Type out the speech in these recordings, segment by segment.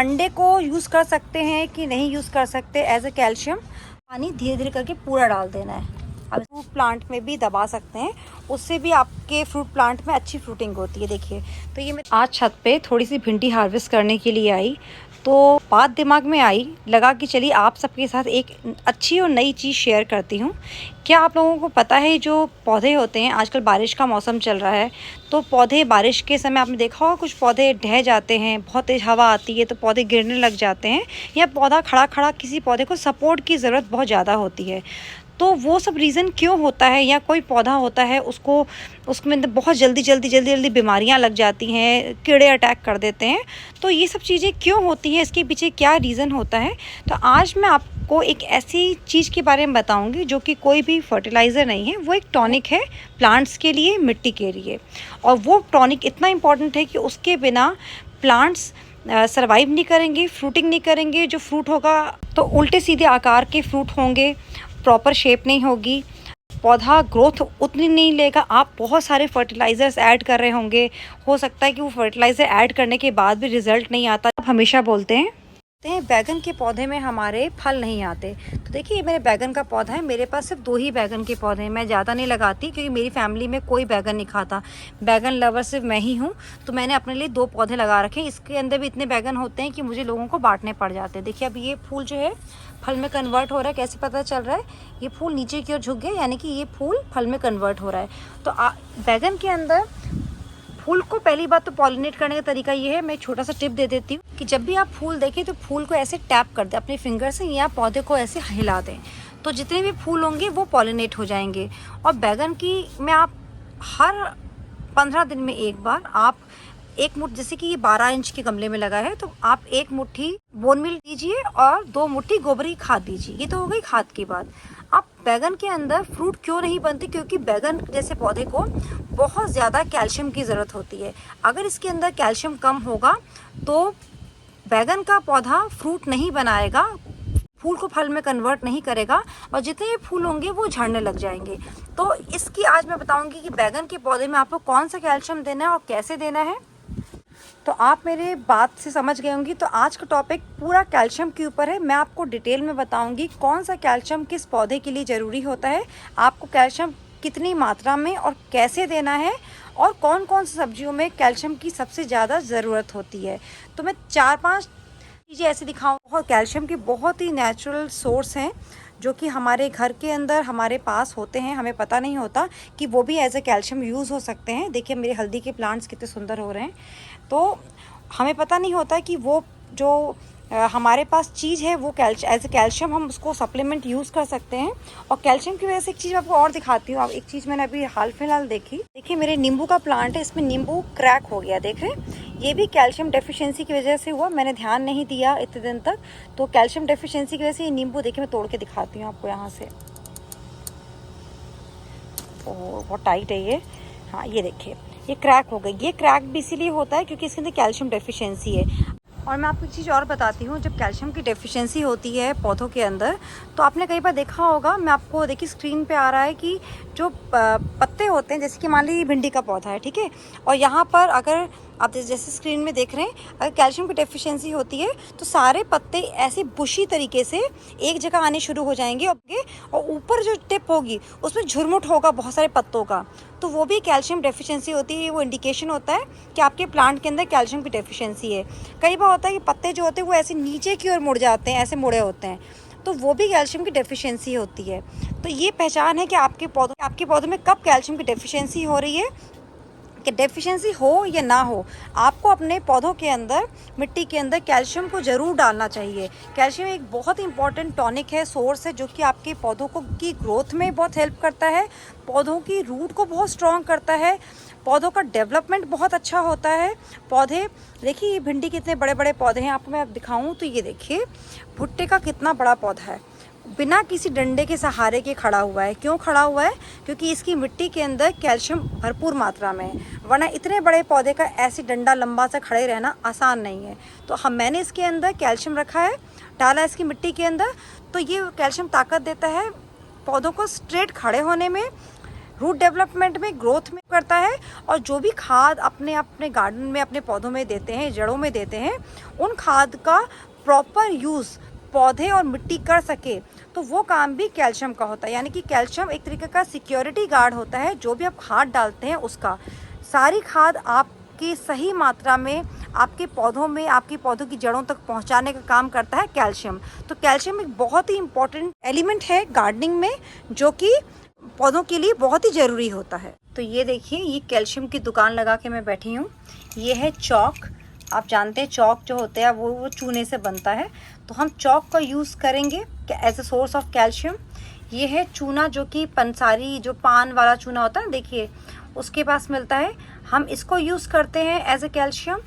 अंडे को यूज़ कर सकते हैं कि नहीं यूज़ कर सकते एज अ कैल्शियम। पानी धीरे धीरे करके पूरा डाल देना है। अब फ्रूट प्लांट में भी दबा सकते हैं, उससे भी आपके फ्रूट प्लांट में अच्छी फ्रूटिंग होती है। देखिए, तो ये मैं आज छत पे थोड़ी सी भिंडी हार्वेस्ट करने के लिए आई, तो बात दिमाग में आई, लगा कि चलिए आप सबके साथ एक अच्छी और नई चीज़ शेयर करती हूँ। क्या आप लोगों को पता है जो पौधे होते हैं, आजकल बारिश का मौसम चल रहा है, तो पौधे बारिश के समय आपने देखा होगा कुछ पौधे ढह जाते हैं, बहुत तेज़ हवा आती है तो पौधे गिरने लग जाते हैं, या पौधा खड़ा खड़ा किसी पौधे को सपोर्ट की ज़रूरत बहुत ज़्यादा होती है। तो वो सब रीज़न क्यों होता है, या कोई पौधा होता है उसको उसमें बहुत जल्दी बीमारियां लग जाती हैं, कीड़े अटैक कर देते हैं, तो ये सब चीज़ें क्यों होती हैं, इसके पीछे क्या रीज़न होता है। तो आज मैं आपको एक ऐसी चीज़ के बारे में बताऊंगी जो कि कोई भी फर्टिलाइज़र नहीं है, वो एक टॉनिक है प्लांट्स के लिए, मिट्टी के लिए। और वो टॉनिक इतना इम्पॉर्टेंट है कि उसके बिना प्लांट्स सर्वाइव नहीं करेंगे, फ्रूटिंग नहीं करेंगे। जो फ्रूट होगा तो उल्टे सीधे आकार के फ्रूट होंगे, प्रॉपर शेप नहीं होगी, पौधा ग्रोथ उतनी नहीं लेगा। आप बहुत सारे फर्टिलाइज़र्स ऐड कर रहे होंगे, हो सकता है कि वो फर्टिलाइज़र ऐड करने के बाद भी रिज़ल्ट नहीं आता। आप हमेशा बोलते हैं बैगन के पौधे में हमारे फल नहीं आते। तो देखिए, ये मेरे बैगन का पौधा है, मेरे पास सिर्फ 2 ही बैगन के पौधे हैं। मैं ज़्यादा नहीं लगाती क्योंकि मेरी फैमिली में कोई बैगन नहीं खाता, बैगन लवर सिर्फ मैं ही हूँ। तो मैंने अपने लिए 2 पौधे लगा रखे हैं। इसके अंदर भी इतने बैगन होते हैं कि मुझे लोगों को बांटने पड़ जाते हैं। देखिए, अब ये फूल जो है फल में कन्वर्ट हो रहा है। कैसे पता चल रहा है? ये फूल नीचे की ओर झुक गया, यानी कि ये फूल फल में कन्वर्ट हो रहा है। तो बैगन के अंदर फूल को पहली बात तो पॉलिनेट करने का तरीका ये है, मैं एक छोटा सा टिप दे देती हूँ कि जब भी आप फूल देखें तो फूल को ऐसे टैप कर दें अपने फिंगर से, या पौधे को ऐसे हिला दें, तो जितने भी फूल होंगे वो पॉलिनेट हो जाएंगे। और बैगन की में आप हर 15 दिन में एक बार आप 1 मुट्ठी, जैसे कि ये 12 इंच के गमले में लगा है, तो आप 1 मुट्ठी बोन मील दीजिए और 2 मुट्ठी गोबरी खाद दीजिए। ये तो हो गई खाद की बात। अब बैगन के अंदर फ्रूट क्यों नहीं बनती? क्योंकि बैगन जैसे पौधे को बहुत ज़्यादा कैल्शियम की ज़रूरत होती है। अगर इसके अंदर कैल्शियम कम होगा तो बैगन का पौधा फ्रूट नहीं बनाएगा, फूल को फल में कन्वर्ट नहीं करेगा, और जितने भी फूल होंगे वो झड़ने लग जाएंगे। तो इसकी आज मैं बताऊंगी कि बैगन के पौधे में आपको कौन सा कैल्शियम देना है और कैसे देना है। तो आप मेरे बात से समझ गए होंगी। तो आज का टॉपिक पूरा कैल्शियम के ऊपर है। मैं आपको डिटेल में बताऊंगी कौन सा कैल्शियम किस पौधे के लिए ज़रूरी होता है, आपको कैल्शियम कितनी मात्रा में और कैसे देना है, और कौन कौन सी सब्जियों में कैल्शियम की सबसे ज़्यादा ज़रूरत होती है। तो मैं 4-5 चीज़ें ऐसे दिखाऊँ। बहुत कैल्शियम के बहुत ही नेचुरल सोर्स हैं जो कि हमारे घर के अंदर हमारे पास होते हैं, हमें पता नहीं होता कि वो भी एज ए कैल्शियम यूज़ हो सकते हैं। देखिए, मेरे हल्दी के प्लांट्स कितने सुंदर हो रहे हैं। तो हमें पता नहीं होता कि वो जो हमारे पास चीज़ है वो एज ए कैल्शियम हम उसको सप्लीमेंट यूज़ कर सकते हैं। और कैल्शियम की वजह से एक चीज़ मैं आपको और दिखाती हूँ। अब एक चीज़ मैंने अभी हाल फिलहाल देखी। देखिए, मेरे नींबू का प्लांट है, इसमें नींबू क्रैक हो गया, देख रहे हैं? ये भी कैल्शियम डेफिशिएंसी की वजह से हुआ। मैंने ध्यान नहीं दिया इतने दिन तक। तो कैल्शियम डेफिशिएंसी की वजह से ये नींबू, देखिए मैं तोड़ के दिखाती हूँ आपको यहाँ से। ओह, बहुत टाइट है ये। हाँ, ये देखिए, ये क्रैक हो गई। ये क्रैक भी इसीलिए होता है क्योंकि इसके अंदर कैल्शियम डेफिशिएंसी है। और मैं आपको एक चीज़ और बताती हूँ, जब कैल्शियम की डेफिशिएंसी होती है पौधों के अंदर, तो आपने कई बार देखा होगा, मैं आपको देखिए स्क्रीन पे आ रहा है कि जो पत्ते होते हैं, जैसे कि मान लीजिए भिंडी का पौधा है, ठीक है, और यहाँ पर अगर आप जैसे स्क्रीन में देख रहे हैं, अगर कैल्शियम की डेफिशिएंसी होती है तो सारे पत्ते ऐसे बुशी तरीके से एक जगह आने शुरू हो जाएंगे, और ऊपर जो टिप होगी उसमें झुरमुट होगा बहुत सारे पत्तों का, तो वो भी कैल्शियम डेफिशिएंसी होती है। वो इंडिकेशन होता है कि आपके प्लांट के अंदर कैल्शियम की डेफिशिएंसी है। कई बार होता है कि पत्ते जो होते हैं वो ऐसे नीचे की ओर मुड़ जाते हैं, ऐसे मुड़े होते हैं, तो वो भी कैल्शियम की डेफिशिएंसी होती है। तो ये पहचान है कि आपके पौधों में कब कैल्शियम की डेफिशिएंसी हो रही है, कि डेफिशिएंसी हो या ना हो, आपको अपने पौधों के अंदर, मिट्टी के अंदर कैल्शियम को ज़रूर डालना चाहिए। कैल्शियम एक बहुत ही इंपॉर्टेंट टॉनिक है, सोर्स है, जो कि आपके पौधों को की ग्रोथ में बहुत हेल्प करता है, पौधों की रूट को बहुत स्ट्रॉन्ग करता है, पौधों का डेवलपमेंट बहुत अच्छा होता है। पौधे देखिए, ये भिंडी कितने बड़े बड़े पौधे हैं, आपको मैं दिखाऊँ तो ये देखिए भुट्टे का कितना बड़ा पौधा है, बिना किसी डंडे के सहारे के खड़ा हुआ है। क्यों खड़ा हुआ है? क्योंकि इसकी मिट्टी के अंदर कैल्शियम भरपूर मात्रा में है, वरना इतने बड़े पौधे का ऐसे डंडा लंबा सा खड़े रहना आसान नहीं है। तो मैंने इसके अंदर कैल्शियम रखा है, डाला इसकी मिट्टी के अंदर, तो ये कैल्शियम ताकत देता है पौधों को स्ट्रेट खड़े होने में, रूट डेवलपमेंट में, ग्रोथ में करता है। और जो भी खाद अपने अपने गार्डन में, अपने पौधों में देते हैं, जड़ों में देते हैं, उन खाद का प्रॉपर यूज़ पौधे और मिट्टी कर सके, तो वो काम भी कैल्शियम का होता है। यानी कि कैल्शियम एक तरीके का सिक्योरिटी गार्ड होता है। जो भी आप खाद डालते हैं उसका, सारी खाद आपकी सही मात्रा में आपके पौधों में, आपके पौधों की जड़ों तक पहुंचाने का काम करता है कैल्शियम। तो कैल्शियम एक बहुत ही इम्पॉर्टेंट एलिमेंट है गार्डनिंग में, जो कि पौधों के लिए बहुत ही ज़रूरी होता है। तो ये देखिए, ये कैल्शियम की दुकान लगा के मैं बैठी हूँ। ये है चॉक। आप जानते हैं चॉक जो होता है वो चूने से बनता है, तो हम चॉक का यूज़ करेंगे as a source of calcium. ये है चूना, जो कि पंसारी, जो पान वाला चूना होता है, देखिए उसके पास मिलता है। हम इसको यूज़ करते हैं एज अ कैल्शियम।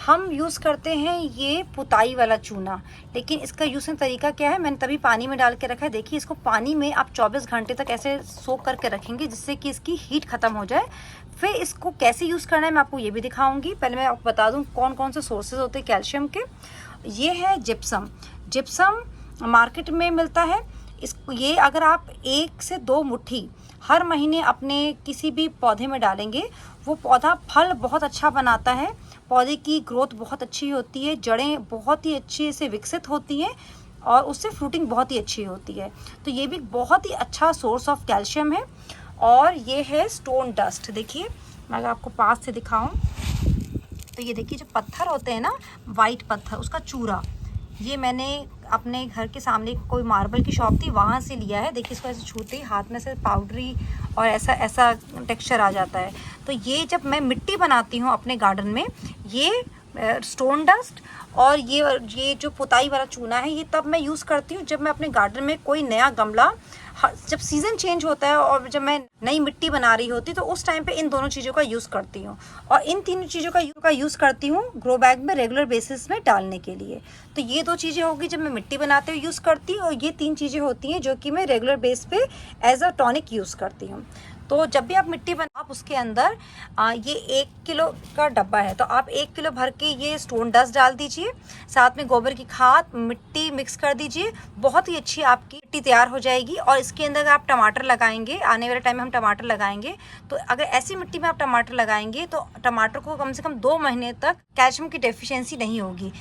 हम यूज़ करते हैं ये पुताई वाला चूना, लेकिन इसका यूज़ का तरीका क्या है, मैंने तभी पानी में डाल के रखा है। देखिए, इसको पानी में आप 24 घंटे तक ऐसे सोक करके रखेंगे, जिससे कि इसकी हीट ख़त्म हो जाए। फिर इसको कैसे यूज़ करना है मैं आपको ये भी दिखाऊंगी। पहले मैं आपको बता दूं कौन कौन से सोर्सेज होते हैं कैल्शियम के। ये है जिप्सम। जिप्सम मार्केट में मिलता है। ये अगर आप 1 से 2 मुट्ठी हर महीने अपने किसी भी पौधे में डालेंगे, वो पौधा फल बहुत अच्छा बनाता है, पौधे की ग्रोथ बहुत अच्छी होती है, जड़ें बहुत ही अच्छे से विकसित होती हैं और उससे फ्रूटिंग बहुत ही अच्छी होती है। तो ये भी बहुत ही अच्छा सोर्स ऑफ कैल्शियम है। और ये है स्टोन डस्ट। देखिए, मैं अगर आपको पास से दिखाऊं तो ये देखिए, जो पत्थर होते हैं ना, वाइट पत्थर, उसका चूरा, ये मैंने अपने घर के सामने कोई मार्बल की शॉप थी, वहाँ से लिया है। देखिए, इसको ऐसे छूते ही हाथ में से पाउडरी और ऐसा टेक्सचर आ जाता है। तो ये जब मैं मिट्टी बनाती हूँ अपने गार्डन में, ये स्टोन डस्ट और ये जो पुताई वाला चूना है, ये तब मैं यूज़ करती हूँ जब मैं अपने गार्डन में कोई नया गमला, जब सीज़न चेंज होता है और जब मैं नई मिट्टी बना रही होती, तो उस टाइम पे इन दोनों चीज़ों का यूज़ करती हूँ। और इन तीनों चीज़ों का यूज़ करती हूँ ग्रो बैग में रेगुलर बेसिस में डालने के लिए। तो ये 2 चीज़ें होगी जब मैं मिट्टी बनाते हुए यूज़ करती हूँ, और ये 3 चीज़ें होती हैं जो कि मैं रेगुलर बेस पे एज अ टॉनिक यूज़ करती हूँ। तो जब भी आप मिट्टी आप उसके अंदर ये 1 किलो का डब्बा है, तो आप 1 किलो भर के ये स्टोन डस्ट डाल दीजिए, साथ में गोबर की खाद, मिट्टी मिक्स कर दीजिए। बहुत ही अच्छी आपकी मिट्टी तैयार हो जाएगी। और इसके अंदर आप टमाटर लगाएंगे, आने वाले टाइम में हम टमाटर लगाएंगे, तो अगर ऐसी मिट्टी में आप टमाटर लगाएंगे तो टमाटर को कम से कम 2 महीने तक कैल्शियम की डेफिशिएंसी नहीं होगी।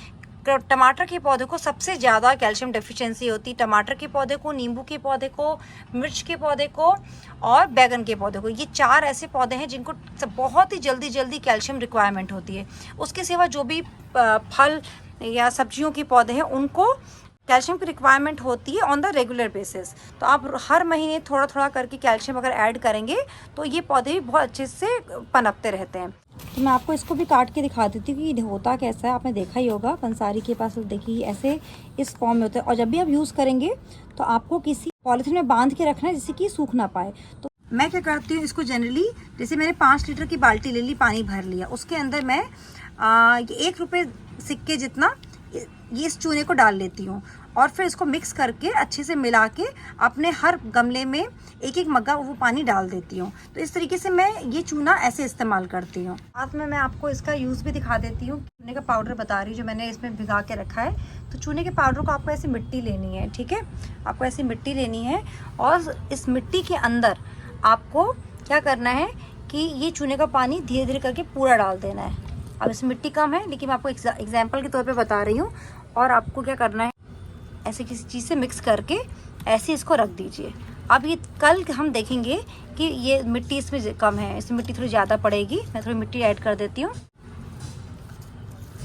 टमाटर के पौधे को सबसे ज़्यादा कैल्शियम डेफिशिएंसी होती है, टमाटर के पौधे को, नींबू के पौधे को, मिर्च के पौधे को और बैगन के पौधे को। ये 4 ऐसे पौधे हैं जिनको बहुत ही जल्दी कैल्शियम रिक्वायरमेंट होती है। उसके सिवा जो भी फल या सब्जियों के पौधे हैं, उनको कैल्शियम की रिक्वायरमेंट होती है ऑन द रेगुलर बेसिस। तो आप हर महीने थोड़ा थोड़ा करके कैल्शियम अगर ऐड करेंगे तो ये पौधे भी बहुत अच्छे से पनपते रहते हैं। तो मैं आपको इसको भी काट के दिखा देती हूँ कि होता कैसा है। आपने देखा ही होगा पंसारी के पास, देखिए ऐसे इस फॉर्म में होता है। और जब भी आप यूज़ करेंगे तो आपको किसी पॉलीथीन में बांध के रखना है, जिससे कि सूख ना पाए। तो मैं क्या करती हूँ, इसको जनरली, जैसे मैंने 5 लीटर की बाल्टी ले ली, पानी भर लिया, उसके अंदर मैं 1 रुपये सिक्के जितना ये इस चूने को डाल लेती हूँ और फिर इसको मिक्स करके अच्छे से मिला के अपने हर गमले में 1-1 मग्गा वो पानी डाल देती हूँ। तो इस तरीके से मैं ये चूना ऐसे इस्तेमाल करती हूँ। साथ में मैं आपको इसका यूज़ भी दिखा देती हूँ। चूने का पाउडर बता रही हूँ जो मैंने इसमें भिगा के रखा है। तो चूने के पाउडर को आपको ऐसी मिट्टी लेनी है, ठीक है, आपको ऐसी मिट्टी लेनी है और इस मिट्टी के अंदर आपको क्या करना है कि ये चूने का पानी धीरे धीरे करके पूरा डाल देना है। अब इसमें मिट्टी कम है, लेकिन मैं आपको एग्जाम्पल के तौर पे बता रही हूँ। और आपको क्या करना है, ऐसे किसी चीज़ से मिक्स करके ऐसे इसको रख दीजिए। अब ये कल हम देखेंगे कि ये मिट्टी इसमें कम है, इसमें मिट्टी थोड़ी ज़्यादा पड़ेगी। मैं थोड़ी मिट्टी ऐड कर देती हूँ।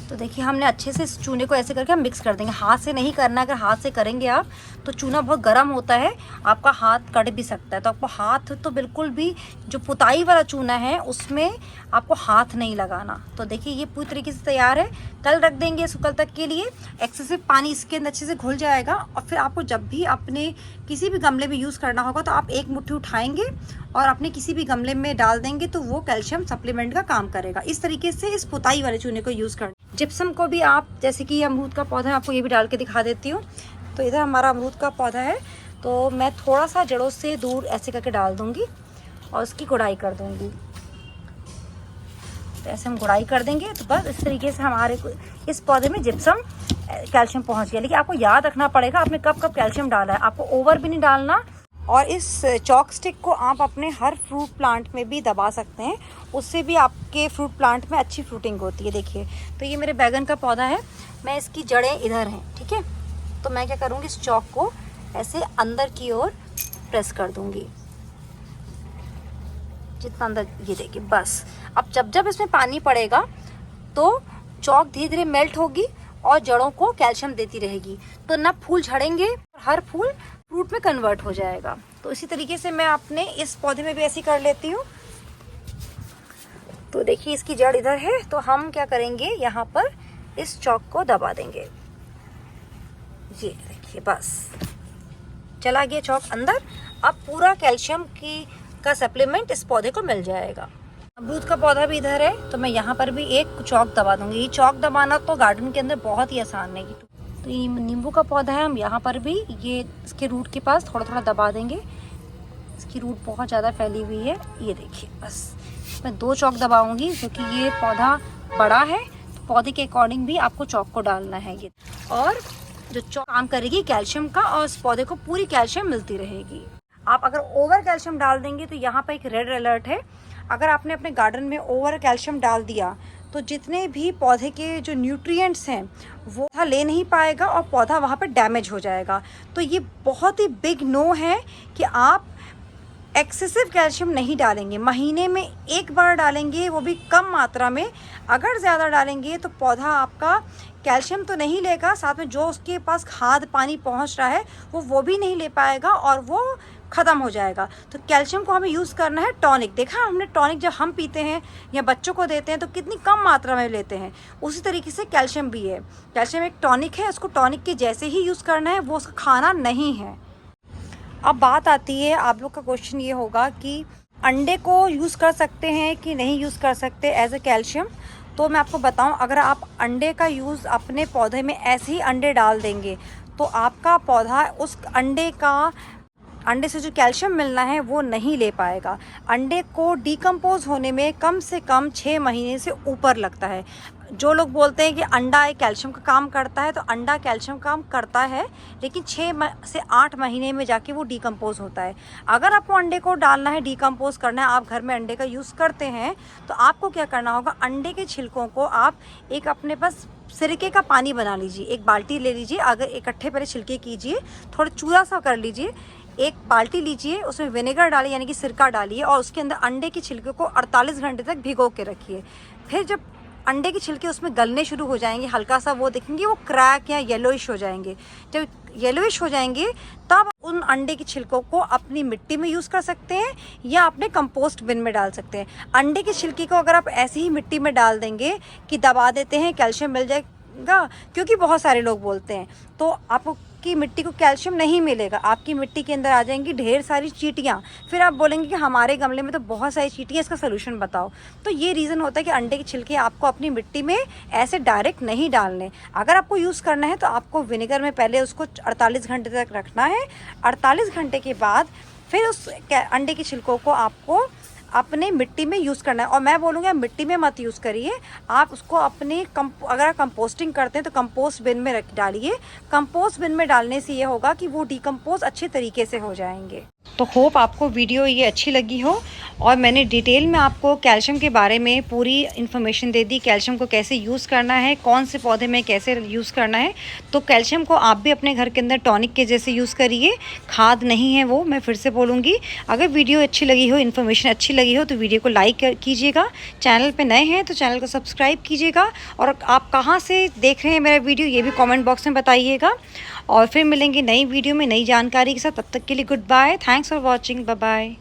तो देखिए, हमने अच्छे से इस चूने को ऐसे करके हम मिक्स कर देंगे। हाथ से नहीं करना, अगर हाथ से करेंगे आप तो चूना बहुत गर्म होता है, आपका हाथ कट भी सकता है। तो आपको हाथ तो बिल्कुल भी, जो पुताई वाला चूना है उसमें आपको हाथ नहीं लगाना। तो देखिए, ये पूरी तरीके से तैयार है। कल रख देंगे इसको, कल तक के लिए एक्सेसिव पानी इसके अंदर अच्छे से घुल जाएगा। और फिर आपको जब भी अपने किसी भी गमले में यूज़ करना होगा तो आप 1 मुट्ठी उठाएंगे और अपने किसी भी गमले में डाल देंगे, तो वो कैल्शियम सप्लीमेंट का काम करेगा। इस तरीके से इस पुताई वाले चूने को यूज़ कर। जिप्सम को भी आप, जैसे कि अमरूद का पौधा है, आपको ये भी डाल के दिखा देती हूँ। तो इधर हमारा अमरूद का पौधा है, तो मैं थोड़ा सा जड़ों से दूर ऐसे करके डाल दूँगी और उसकी गुड़ाई कर दूँगी। तो ऐसे हम गुड़ाई कर देंगे तो बस इस तरीके से हमारे इस पौधे में जिप्सम कैल्शियम पहुँच गया। लेकिन आपको याद रखना पड़ेगा आपने कब कब कैल्शियम डाला है। आपको ओवर भी नहीं डालना और इस चॉक स्टिक को आप अपने हर फ्रूट प्लांट में भी दबा सकते हैं, उससे भी आपके फ्रूट प्लांट में अच्छी फ्रूटिंग होती है। देखिए, तो ये मेरे बैगन का पौधा है, मैं इसकी जड़ें इधर हैं, ठीक है। तो मैं क्या करूँगी, इस चॉक को ऐसे अंदर की ओर प्रेस कर दूँगी, जितना अंदर, ये देखिए बस। अब जब जब इसमें पानी पड़ेगा तो चॉक धीरे धीरे मेल्ट होगी और जड़ों को कैल्शियम देती रहेगी, तो ना फूल झड़ेंगे, हर फूल फ्रूट में कन्वर्ट हो जाएगा। तो इसी तरीके से मैं अपने इस पौधे में भी ऐसे कर लेती हूँ। तो देखिए, इसकी जड़ इधर है, तो हम क्या करेंगे, यहाँ पर इस चॉक को दबा देंगे। ये देखिए, बस चला गया चॉक अंदर। अब पूरा कैल्शियम का सप्लीमेंट इस पौधे को मिल जाएगा। अमरूद का पौधा भी इधर है, तो मैं यहाँ पर भी एक चॉक दबा दूंगी। ये चॉक दबाना तो गार्डन के अंदर बहुत ही आसान है। तो ये नींबू का पौधा है, हम यहाँ पर भी ये इसके रूट के पास थोड़ा थोड़ा दबा देंगे। इसकी रूट बहुत ज़्यादा फैली हुई है, ये देखिए। बस मैं 2 चॉक दबाऊंगी, क्योंकि ये पौधा बड़ा है, तो पौधे के अकॉर्डिंग भी आपको चॉक को डालना है ये। और जो चॉक काम करेगी कैल्शियम का, और इस पौधे को पूरी कैल्शियम मिलती रहेगी। आप अगर ओवर कैल्शियम डाल देंगे तो यहाँ पर एक रेड अलर्ट है। अगर आपने अपने गार्डन में ओवर कैल्शियम डाल दिया तो जितने भी पौधे के जो न्यूट्रिएंट्स हैं वो पौधा ले नहीं पाएगा और पौधा वहाँ पर डैमेज हो जाएगा। तो ये बहुत ही बिग नो है कि आप एक्सेसिव कैल्शियम नहीं डालेंगे। महीने में 1 बार डालेंगे, वो भी कम मात्रा में। अगर ज़्यादा डालेंगे तो पौधा आपका कैल्शियम तो नहीं लेगा, साथ में जो उसके पास खाद पानी पहुंच रहा है वो भी नहीं ले पाएगा और वो ख़त्म हो जाएगा। तो कैल्शियम को हमें यूज़ करना है टॉनिक। देखा हमने, टॉनिक जब हम पीते हैं या बच्चों को देते हैं तो कितनी कम मात्रा में लेते हैं, उसी तरीके से कैल्शियम भी है। कैल्शियम एक टॉनिक है, उसको टॉनिक के जैसे ही यूज़ करना है, वो उसका खाना नहीं है। अब बात आती है, आप लोग का क्वेश्चन ये होगा कि अंडे को यूज़ कर सकते हैं कि नहीं यूज़ कर सकते एज ए कैल्शियम। तो मैं आपको बताऊं, अगर आप अंडे का यूज़ अपने पौधे में ऐसे ही अंडे डाल देंगे तो आपका पौधा उस अंडे से जो कैल्शियम मिलना है वो नहीं ले पाएगा। अंडे को डिकम्पोज होने में कम से कम 6 महीने से ऊपर लगता है। जो लोग बोलते हैं कि अंडा एक कैल्शियम का काम करता है, तो अंडा कैल्शियम काम करता है, लेकिन 6 से 8 महीने में जाके वो डिकम्पोज होता है। अगर आपको अंडे को डालना है, डिकम्पोज करना है, आप घर में अंडे का यूज़ करते हैं, तो आपको क्या करना होगा, अंडे के छिलकों को आप एक अपने पास सिरके का पानी बना लीजिए। एक बाल्टी ले लीजिए, अगर इकट्ठे पहले छिलके कीजिए, थोड़ा चूरा सा कर लीजिए, एक बाल्टी लीजिए, उसमें विनेगर डालिए यानी कि सिरका डालिए, और उसके अंदर अंडे के छिलके को 48 घंटे तक भिगो के रखिए। फिर जब अंडे के छिलके उसमें गलने शुरू हो जाएंगे, हल्का सा वो देखेंगे वो क्रैक या येलोइश हो जाएंगे। जब येलोइश हो जाएंगे तब उन अंडे के छिलकों को अपनी मिट्टी में यूज़ कर सकते हैं या अपने कंपोस्ट बिन में डाल सकते हैं। अंडे के छिलके को अगर आप ऐसे ही मिट्टी में डाल देंगे कि दबा देते हैं कैल्शियम मिल जाएगा, क्योंकि बहुत सारे लोग बोलते हैं, तो आपकी मिट्टी को कैल्शियम नहीं मिलेगा। आपकी मिट्टी के अंदर आ जाएंगी ढेर सारी चींटियाँ। फिर आप बोलेंगे कि हमारे गमले में तो बहुत सारी चींटियाँ, इसका सोल्यूशन बताओ। तो ये रीज़न होता है कि अंडे के छिलके आपको अपनी मिट्टी में ऐसे डायरेक्ट नहीं डालने। अगर आपको यूज़ करना है तो आपको विनेगर में पहले उसको 48 घंटे तक रखना है। 48 घंटे के बाद फिर उस अंडे के छिलकों को आपको अपने मिट्टी में यूज़ करना है। और मैं बोलूँगी आप मिट्टी में मत यूज़ करिए, आप उसको अपने अगर आप कंपोस्टिंग करते हैं तो कंपोस्ट बिन में रख डालिए। कंपोस्ट बिन में डालने से ये होगा कि वो डिकम्पोज अच्छे तरीके से हो जाएंगे। तो होप आपको वीडियो ये अच्छी लगी हो, और मैंने डिटेल में आपको कैल्शियम के बारे में पूरी इन्फॉर्मेशन दे दी, कैल्शियम को कैसे यूज़ करना है, कौन से पौधे में कैसे यूज़ करना है। तो कैल्शियम को आप भी अपने घर के अंदर टॉनिक के जैसे यूज़ करिए, खाद नहीं है वो, मैं फिर से बोलूँगी। अगर वीडियो अच्छी लगी हो, इन्फॉर्मेशन अच्छी लगी हो, तो वीडियो को लाइक कीजिएगा। चैनल पर नए हैं तो चैनल को सब्सक्राइब कीजिएगा, और आप कहाँ से देख रहे हैं मेरा वीडियो ये भी कॉमेंट बॉक्स में बताइएगा। और फिर मिलेंगे नई वीडियो में नई जानकारी के साथ। तब तक के लिए goodbye, thanks for watching, bye bye.